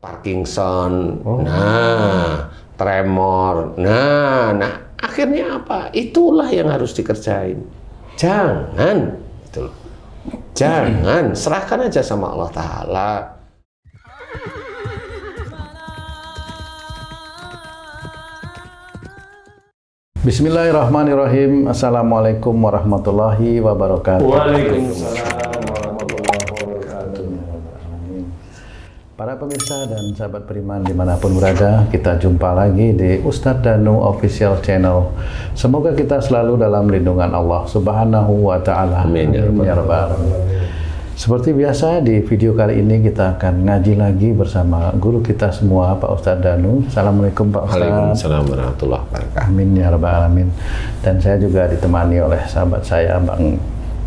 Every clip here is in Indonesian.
Parkinson, tremor. Nah, akhirnya apa? Itulah yang harus dikerjain. Jangan, gitu loh. Jangan, serahkan aja sama Allah Ta'ala. Bismillahirrahmanirrahim. Assalamualaikum warahmatullahi wabarakatuh. Waalaikumsalam warahmatullahi wabarakatuh. Para pemirsa dan sahabat beriman dimanapun berada, kita jumpa lagi di Ustadz Danu Official Channel. Semoga kita selalu dalam lindungan Allah Subhanahu wa Ta'ala. Amin ya rabbal alamin. Seperti biasa, di video kali ini kita akan ngaji lagi bersama guru kita semua, Pak Ustadz Danu. Assalamualaikum Pak Ustadz. Waalaikumsalam warahmatullahi wabarakatuh. Amin ya rabbal alamin. Dan saya juga ditemani oleh sahabat saya, Bang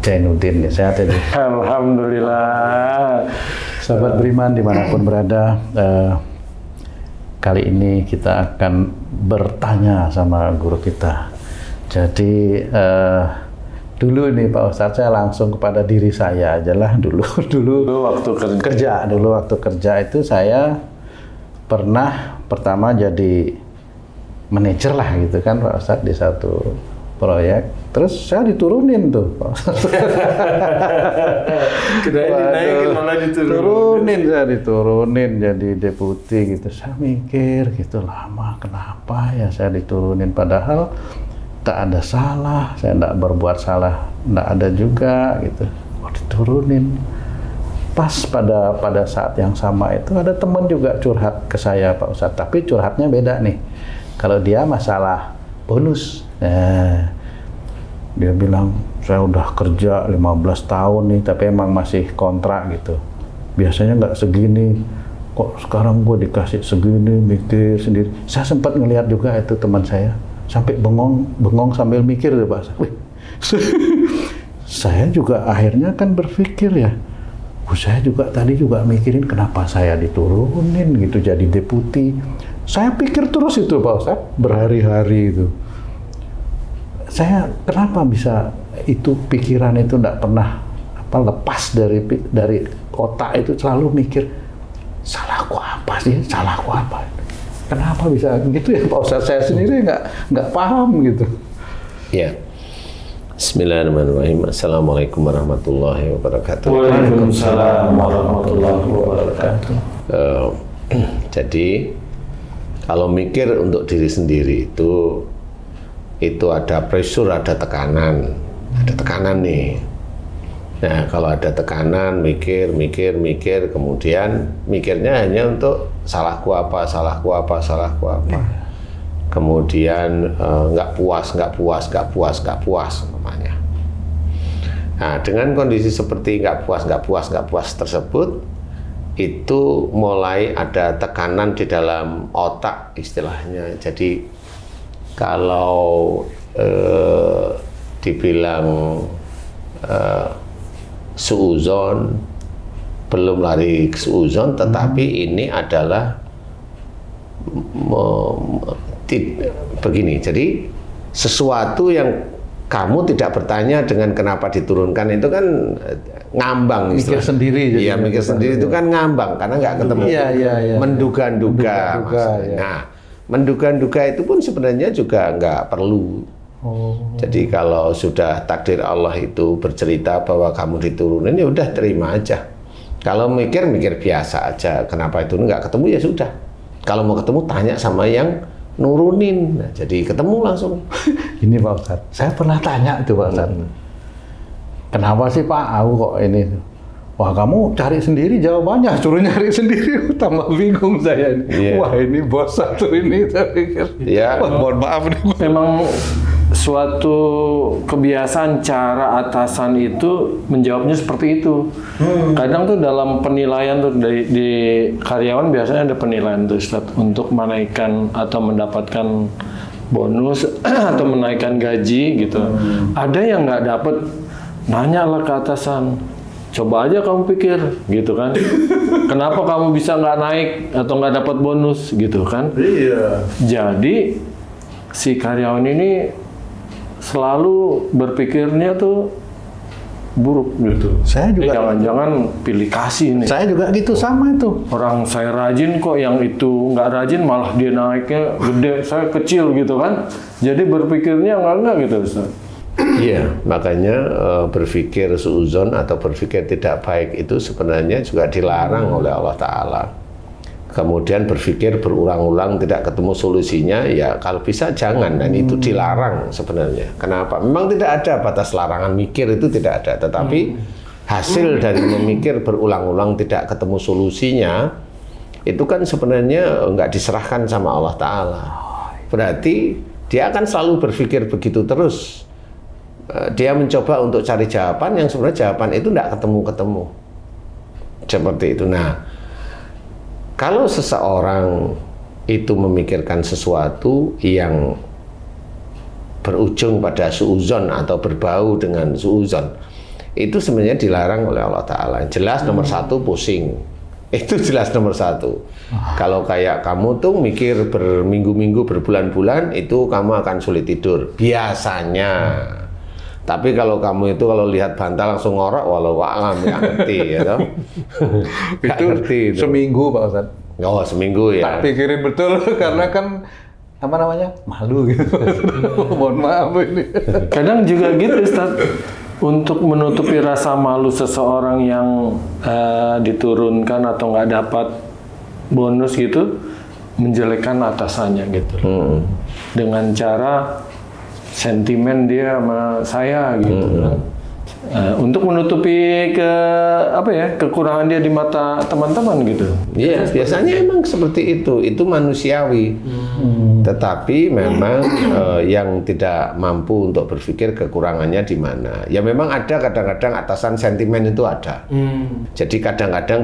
Jainuddin. Sehat ya? Alhamdulillah. Sahabat beriman dimanapun berada, kali ini kita akan bertanya sama guru kita. Jadi dulu nih Pak Ustadz, saya langsung kepada diri saya aja lah dulu waktu kerja. Dulu waktu kerja itu saya pernah pertama jadi manajer lah gitu kan Pak Ustadz di satu proyek. Terus saya diturunin tuh Pak Ustadz. Dinaikin malah diturunin. Saya diturunin jadi deputi gitu. Saya mikir gitu, lama kenapa ya saya diturunin, padahal tak ada salah, saya tidak berbuat salah, tidak ada juga gitu. Oh, diturunin. Pas pada saat yang sama itu ada teman juga curhat ke saya Pak Ustadz, tapi curhatnya beda nih. Kalau dia masalah bonus, nah, dia bilang saya udah kerja 15 tahun nih, tapi emang masih kontrak gitu. Biasanya nggak segini, kok sekarang gue dikasih segini, mikir sendiri. Saya sempat ngelihat juga itu teman saya, sampai bengong sambil mikir deh Pak. Wih, saya juga akhirnya kan berpikir ya, saya juga tadi juga mikirin kenapa saya diturunin gitu jadi deputi. Saya pikir terus itu Pak Ustadz, berhari-hari itu. Saya kenapa bisa itu pikiran itu tidak pernah lepas dari otak itu, selalu mikir salahku apa sih, salahku apa? Kenapa bisa gitu ya Pak Ustadz? Saya sendiri nggak paham gitu. Ya. Bismillahirrahmanirrahim. Assalamualaikum warahmatullahi wabarakatuh. Waalaikumsalam warahmatullahi wabarakatuh. Jadi kalau mikir untuk diri sendiri itu ada pressure, ada tekanan nih. Nah, kalau ada tekanan, mikir, kemudian mikirnya hanya untuk salahku apa. Kemudian nggak puas namanya. Nah, dengan kondisi seperti nggak puas tersebut, itu mulai ada tekanan di dalam otak istilahnya. Jadi kalau dibilang suuzon, belum lari ke suuzon, tetapi ini adalah begini. Jadi sesuatu yang kamu tidak bertanya dengan kenapa diturunkan itu kan ngambang. Mikir sendiri. Iya, mikir sendiri itu kan ngambang karena nggak ketemu. Iya. Menduga-duga. Ya. Nah, menduga-duga itu pun sebenarnya juga nggak perlu. Jadi kalau sudah takdir Allah itu bercerita bahwa kamu diturunin, ya udah terima aja. Kalau mikir biasa aja. Kenapa itu nggak ketemu, ya sudah. Kalau mau ketemu tanya sama yang nurunin. Nah, jadi ketemu langsung. Ini Pak Ustadz, saya pernah tanya itu Pak Ustadz. Kenapa sih Pak, aku kok ini? Wah, kamu cari sendiri jawabannya, suruh nyari sendiri. Tambah bingung saya ini. Yeah. Wah, ini bos satu ini, saya pikir. Ya. Wah, mohon maaf nih. Memang suatu kebiasaan cara atasan itu menjawabnya seperti itu. Kadang tuh dalam penilaian tuh di karyawan biasanya ada penilaian tuh Ustaz, untuk menaikkan atau mendapatkan bonus atau menaikkan gaji gitu. Ada yang nggak dapet, nanya lah ke atasan. Coba aja kamu pikir, gitu kan? Kenapa kamu bisa nggak naik atau nggak dapat bonus, gitu kan? Iya. Jadi si karyawan ini selalu berpikirnya tuh buruk gitu. Saya juga jangan-jangan pilih kasih nih. Saya juga gitu sama itu. Orang saya rajin kok, yang itu nggak rajin malah dia naiknya gede, saya kecil gitu kan. Jadi berpikirnya enggak gitu Ustaz. Iya, makanya berpikir suudzon atau berpikir tidak baik itu sebenarnya juga dilarang oleh Allah Ta'ala. Kemudian berpikir berulang-ulang tidak ketemu solusinya, ya kalau bisa jangan, dan itu dilarang sebenarnya. Kenapa? Memang tidak ada batas larangan mikir, itu tidak ada, tetapi hasil dari memikir berulang-ulang tidak ketemu solusinya itu kan sebenarnya nggak diserahkan sama Allah Ta'ala. Berarti dia akan selalu berpikir begitu terus. Dia mencoba untuk cari jawaban yang sebenarnya jawaban itu nggak ketemu-ketemu. Seperti itu. Nah, kalau seseorang itu memikirkan sesuatu yang berujung pada suudzon atau berbau dengan suudzon, itu sebenarnya dilarang oleh Allah Ta'ala. Jelas nomor satu, pusing. Itu jelas nomor satu. Kalau kayak kamu tuh mikir berminggu-minggu, berbulan-bulan, itu kamu akan sulit tidur. Biasanya. Tapi kalau kamu itu kalau lihat bantal langsung ngorok, walau alam nggak ngerti ya toh. Itu ngerti itu. Seminggu Pak Ustadz. Oh, seminggu ya. Tak pikirin betul karena kan apa namanya? Malu gitu. Mohon maaf ini. Kadang juga gitu Ustaz. Untuk menutupi rasa malu seseorang yang diturunkan atau nggak dapat bonus gitu, menjelekkan atasannya gitu. Dengan cara sentimen dia sama saya gitu kan. Untuk menutupi kekurangan dia di mata teman-teman gitu. Iya, biasanya emang seperti itu. Itu manusiawi. Tetapi memang yang tidak mampu untuk berpikir kekurangannya di mana. Ya memang ada kadang-kadang atasan sentimen itu ada. Jadi kadang-kadang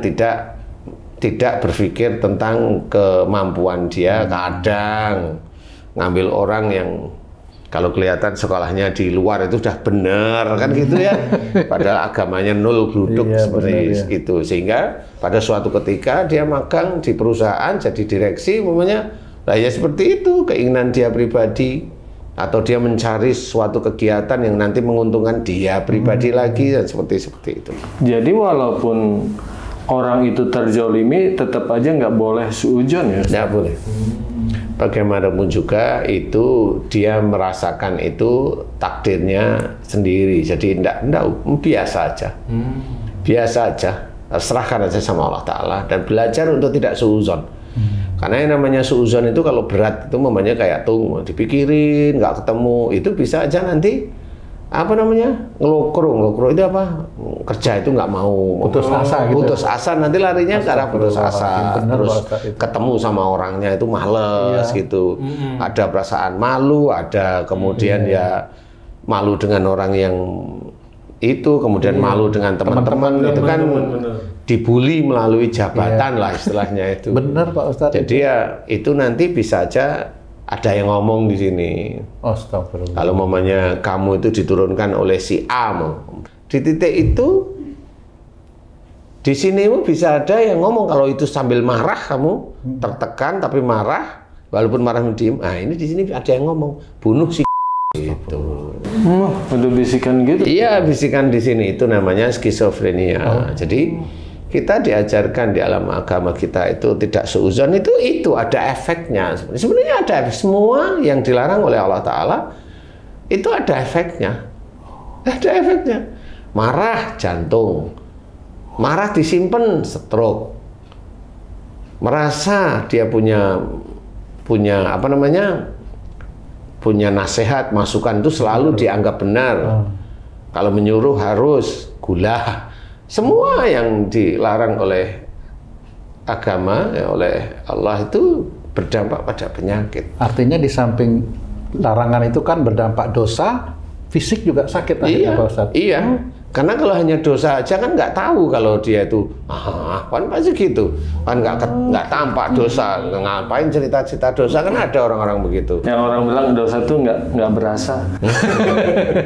tidak berpikir tentang kemampuan dia. Kadang ngambil orang yang kalau kelihatan sekolahnya di luar itu sudah benar kan gitu ya, padahal agamanya nol gluduk seperti itu. Sehingga pada suatu ketika dia magang di perusahaan jadi direksi, umumnya lah ya seperti itu keinginan dia pribadi, atau dia mencari suatu kegiatan yang nanti menguntungkan dia pribadi lagi, dan seperti itu. Jadi walaupun orang itu terzolimi, tetap aja nggak boleh suudzon ya? Nggak boleh. Bagaimanapun juga itu dia merasakan itu takdirnya sendiri. Jadi enggak biasa aja. Biasa aja. Serahkan aja sama Allah Ta'ala dan belajar untuk tidak suudzon. Karena yang namanya suudzon itu kalau berat itu namanya kayak dipikirin, nggak ketemu, itu bisa aja nanti ngelokro itu apa, kerja itu nggak mau, putus asa gitu. Putus asa, nanti larinya ke arah putus asa. Terus ketemu sama orangnya itu males gitu. Ada perasaan malu, ada kemudian ya malu dengan orang yang itu, kemudian malu dengan teman-teman itu kan dibully melalui jabatan lah istilahnya itu. Benar Pak Ustadz. Jadi ya itu nanti bisa aja ada yang ngomong di sini. Astagfirullah. Kalau mamanya kamu itu diturunkan oleh si A, di titik itu, di sini bisa ada yang ngomong kalau itu sambil marah, kamu tertekan tapi marah, walaupun marah diem. Nah ini di sini ada yang ngomong bunuh si itu. Ada bisikan gitu? Iya, bisikan di sini itu namanya skizofrenia. Jadi kita diajarkan di alam agama kita itu tidak suudzon, itu ada efeknya. Sebenarnya ada efek. Semua yang dilarang oleh Allah Ta'ala itu ada efeknya. Ada efeknya. Marah jantung, marah disimpan stroke, merasa dia punya punya nasihat, masukan itu selalu dianggap benar. Kalau menyuruh harus gula. Semua yang dilarang oleh agama, oleh Allah itu berdampak pada penyakit. Artinya di samping larangan itu kan berdampak dosa, fisik juga sakit. Iya, Pak Ustadz. Iya. Karena kalau hanya dosa aja kan nggak tahu kalau dia itu, kan pasti gitu. Kan nggak tampak dosa, ngapain cerita-cerita dosa, kan ada orang-orang begitu. Yang orang bilang dosa itu nggak berasa.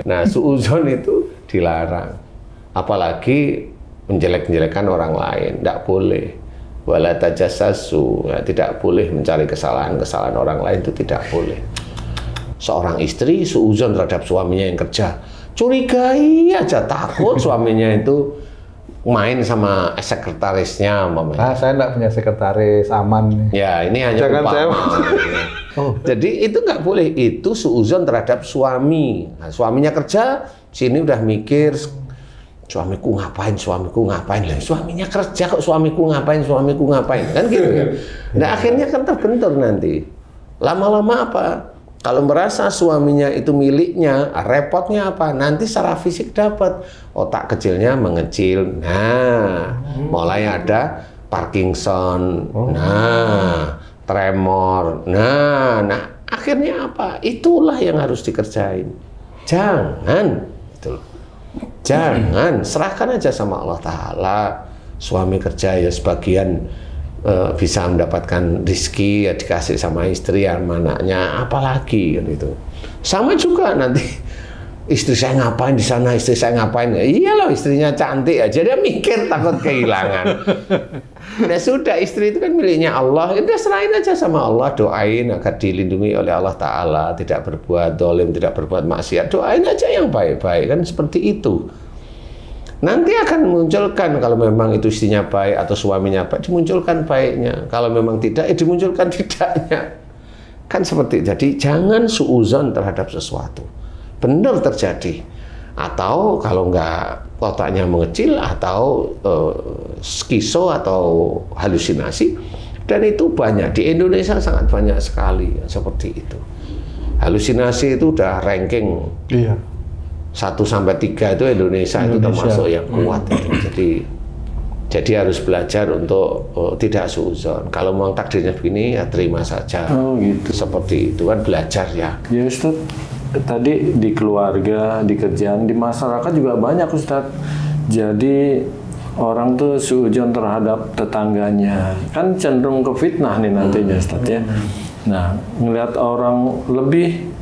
Nah, suudzon itu dilarang. Apalagi menjelek-jelekan orang lain, tidak boleh. Wala tajassasu, tidak boleh mencari kesalahan-kesalahan orang lain, itu tidak boleh. Seorang istri suudzon terhadap suaminya yang kerja, curigai aja, takut suaminya itu main sama sekretarisnya umpamanya. Nah, saya nggak punya sekretaris, aman nih. Ya, ini hanya Jangan umpama. Oh. Jadi itu nggak boleh, itu suudzon terhadap suami. Nah, suaminya kerja, sini udah mikir, suamiku ngapain, lah suaminya kerja kok suamiku ngapain, kan gitu kan. Nah akhirnya kan terbentur nanti. Lama-lama apa? Kalau merasa suaminya itu miliknya, repotnya apa? Nanti secara fisik dapat, otak kecilnya mengecil. Nah, mulai ada Parkinson. Nah, tremor. Nah, akhirnya apa? Itulah yang harus dikerjain. Jangan, gitu loh. Jangan, serahkan aja sama Allah Ta'ala. Suami kerja ya sebagian bisa mendapatkan rezeki ya dikasih sama istri ya anaknya, apalagi gitu. Sama juga nanti istri saya ngapain di sana, istri saya ngapain ya, iyalah istrinya cantik aja dia mikir takut kehilangan. Nah sudah, istri itu kan miliknya Allah, udah serahin aja sama Allah, doain agar dilindungi oleh Allah Ta'ala, tidak berbuat dolim, tidak berbuat maksiat, doain aja yang baik-baik, kan seperti itu. Nanti akan munculkan, kalau memang itu istrinya baik atau suaminya baik, dimunculkan baiknya. Kalau memang tidak, dimunculkan tidaknya. Kan seperti itu. Jadi jangan suudzon terhadap sesuatu. Benar terjadi. Atau kalau enggak otaknya mengecil, atau skizo atau halusinasi. Dan itu banyak. Di Indonesia sangat banyak sekali seperti itu. Halusinasi itu udah ranking. Iya. 1 sampai 3 itu Indonesia itu termasuk yang kuat itu. Jadi harus belajar untuk tidak suudzon. Kalau memang takdirnya begini ya terima saja. Oh gitu. Seperti itu kan belajar ya. Ya Ustaz, tadi di keluarga, di kerjaan, di masyarakat juga banyak Ustaz. Jadi orang tuh suudzon terhadap tetangganya. Kan cenderung ke fitnah nih nantinya Ustaz ya. Nah, ngelihat orang lebih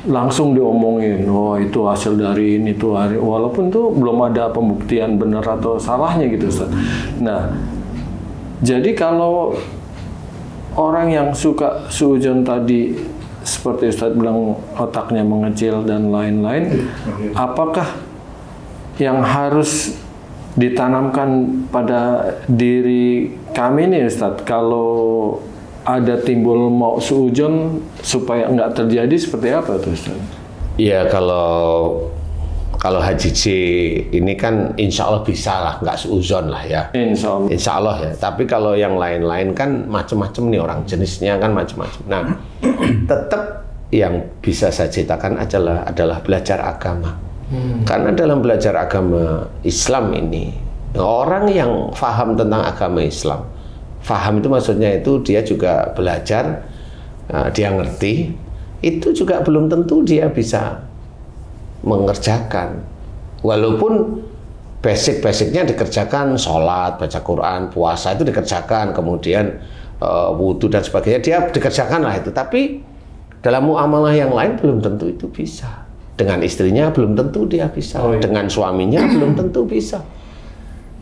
langsung diomongin, oh itu hasil dari ini tuh, walaupun tuh belum ada pembuktian benar atau salahnya gitu Ustaz. Nah, jadi kalau orang yang suka suudzon tadi seperti Ustaz bilang otaknya mengecil dan lain-lain, apakah yang harus ditanamkan pada diri kami nih Ustaz kalau ada timbul mau suudzon supaya nggak terjadi, seperti apa tuh Ustaz? Iya, kalau Haji C ini kan insya Allah bisa lah, nggak suudzon lah ya. Insya Allah ya. Tapi kalau yang lain-lain kan macam-macam nih orang jenisnya kan macam-macam. Nah, tetap yang bisa saya ceritakan adalah belajar agama. Karena dalam belajar agama Islam ini, orang yang paham tentang agama Islam, faham itu maksudnya itu dia juga belajar, dia ngerti, itu juga belum tentu dia bisa mengerjakan. Walaupun basic-basicnya dikerjakan, sholat, baca Quran, puasa itu dikerjakan, kemudian wudhu dan sebagainya, dia dikerjakan lah itu. Tapi dalam muamalah yang lain belum tentu itu bisa. Dengan istrinya belum tentu dia bisa, dengan suaminya belum tentu bisa.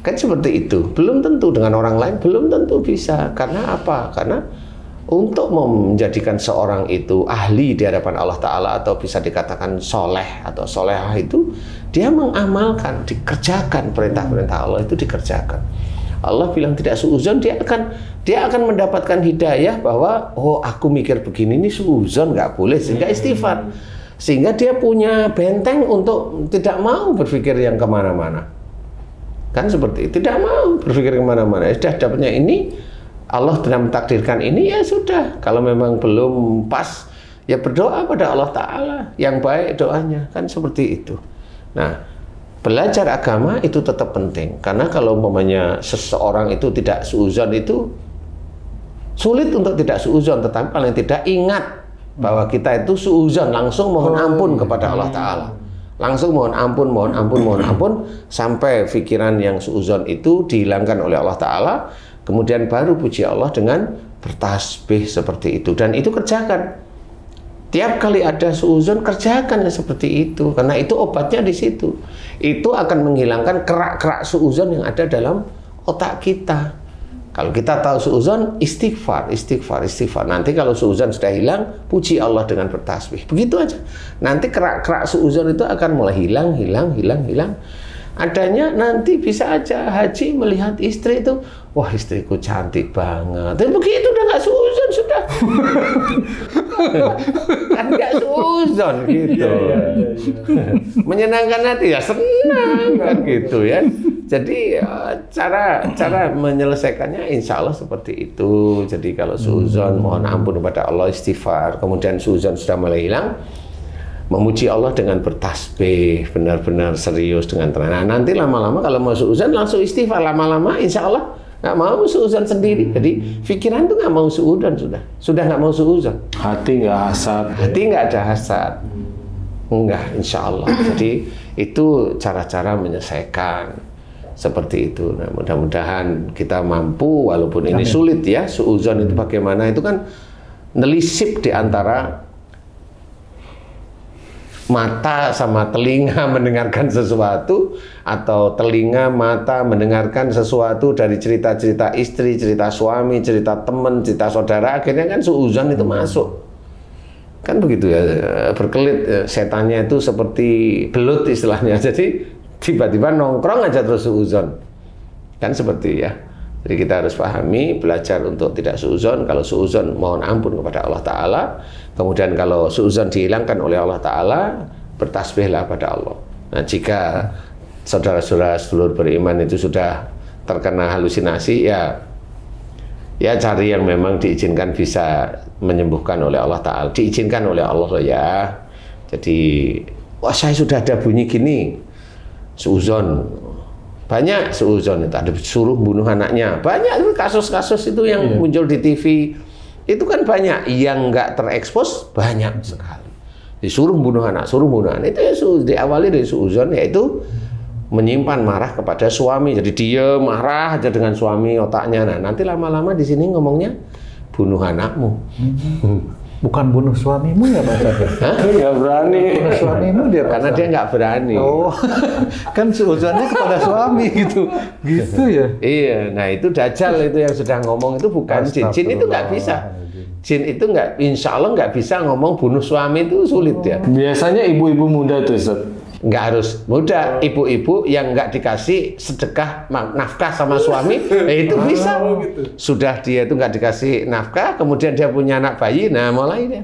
Kan seperti itu, belum tentu dengan orang lain, belum tentu bisa. Karena apa? Karena untuk menjadikan seorang itu ahli di hadapan Allah Ta'ala atau bisa dikatakan soleh atau solehah itu, dia mengamalkan, dikerjakan perintah-perintah Allah itu dikerjakan. Allah bilang tidak suudzon, dia akan mendapatkan hidayah bahwa oh aku mikir begini ini suudzon, nggak boleh, sehingga istighfar, sehingga dia punya benteng untuk tidak mau berpikir yang kemana-mana. Kan seperti itu, tidak mau berpikir kemana-mana. Sudah dapatnya ini, Allah telah mentakdirkan ini, ya sudah. Kalau memang belum pas, ya berdoa pada Allah Ta'ala yang baik doanya, kan seperti itu. Nah, belajar agama itu tetap penting, karena kalau umpamanya seseorang itu tidak suudzon, itu sulit untuk tidak suudzon, tetapi paling tidak ingat bahwa kita itu suudzon, langsung mohon ampun kepada Allah Ta'ala. Langsung mohon ampun sampai pikiran yang suudzon itu dihilangkan oleh Allah Ta'ala, kemudian baru puji Allah dengan bertasbih seperti itu, dan itu kerjakan. Tiap kali ada suudzon kerjakan seperti itu, karena itu obatnya di situ. Itu akan menghilangkan kerak-kerak suudzon yang ada dalam otak kita. Kalau kita tahu suudzon, istighfar. Nanti kalau suudzon sudah hilang, puji Allah dengan bertasbih. Begitu aja. Nanti kerak-kerak suudzon itu akan mulai hilang. Adanya nanti bisa aja haji melihat istri itu, wah istriku cantik banget. Dan begitu udah nggak suudzon sudah. Kan nggak suudzon gitu. Menyenangkan hati ya senang kan gitu ya. Jadi cara menyelesaikannya insya Allah seperti itu. Jadi kalau suudzon mohon ampun kepada Allah, istighfar. Kemudian suudzon sudah mulai hilang, memuji Allah dengan bertasbih, benar-benar serius dengan tenang. Nah, nanti lama-lama kalau mau suudzon langsung istighfar, lama-lama insya Allah nggak mau suudzon sendiri. Jadi pikiran tuh nggak mau suudzon sudah nggak mau suudzon. Hati nggak hasad. Hati nggak ada hasad. Enggak, insya Allah. Jadi itu cara-cara menyelesaikan. Seperti itu. Nah, mudah-mudahan kita mampu, walaupun ini sulit ya, suudzon itu bagaimana, itu kan nelisip di antara mata sama telinga mendengarkan sesuatu, atau telinga, mata mendengarkan sesuatu dari cerita-cerita istri, cerita suami, cerita teman, cerita saudara, akhirnya kan suudzon itu masuk. Kan begitu ya, berkelit, setannya itu seperti belut istilahnya. Jadi tiba-tiba nongkrong aja terus suudzon. Kan seperti ya. Jadi kita harus pahami, belajar untuk tidak suudzon. Kalau suudzon mohon ampun kepada Allah Ta'ala. Kemudian kalau suudzon dihilangkan oleh Allah Ta'ala, bertasbihlah pada Allah. Nah, jika saudara-saudara sedulur beriman itu sudah terkena halusinasi, ya cari yang memang diizinkan bisa menyembuhkan oleh Allah Ta'ala. Diizinkan oleh Allah ya. Jadi, wah saya sudah ada bunyi gini, suudzon. Banyak suudzon itu, ada suruh bunuh anaknya. Banyak kasus-kasus itu yang muncul di TV. Itu kan banyak, yang nggak terekspos banyak sekali. Disuruh bunuh anak, itu ya diawali dari suudzon, yaitu menyimpan marah kepada suami. Jadi dia marah aja dengan suami otaknya. Nah, nanti lama-lama di sini ngomongnya bunuh anakmu. Bukan bunuh suamimu ya Pak Ustaz? Hah? Nggak berani. Bunuh suamimu dia Pak Karena Ustaz? dia nggak berani. Oh, kan suudzonnya kepada suami gitu. Gitu ya? Iya, nah itu Dajjal itu yang sudah ngomong itu bukan jin. Jin itu nggak bisa. Jin itu nggak, insya Allah nggak bisa ngomong bunuh suami, itu sulit ya. Biasanya ibu-ibu muda tuh, Ustaz. Nggak harus muda, ibu-ibu yang nggak dikasih sedekah nafkah sama suami, itu bisa. Sudah dia itu nggak dikasih nafkah, kemudian dia punya anak bayi, nah mulai dia.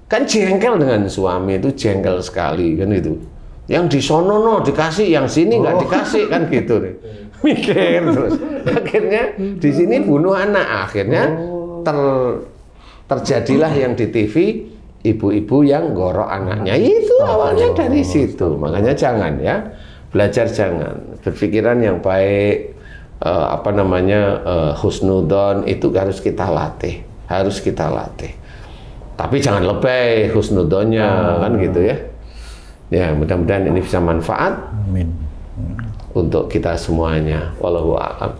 Kan jengkel dengan suami, itu jengkel sekali kan itu. Yang di sono dikasih, yang sini nggak dikasih kan gitu nih. Mikir terus. Akhirnya di sini bunuh anak, akhirnya terjadilah yang di TV. Ibu-ibu yang gorok anaknya, itu awalnya dari situ. Makanya jangan ya, belajar jangan, berpikiran yang baik, husnudon itu harus kita latih, Tapi jangan lebay husnudonnya, kan gitu ya. Ya, mudah-mudahan ini bisa manfaat. Amin. Untuk kita semuanya. Wallahu a'lam.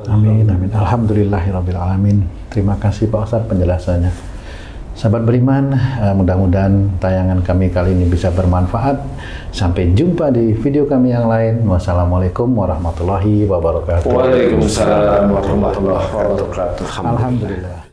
Amin, amin. Alhamdulillahirabbil alamin. Terima kasih Pak Ustadz penjelasannya. Sahabat beriman, mudah-mudahan tayangan kami kali ini bisa bermanfaat. Sampai jumpa di video kami yang lain. Wassalamualaikum warahmatullahi wabarakatuh. Waalaikumsalam warahmatullahi wabarakatuh. Alhamdulillah.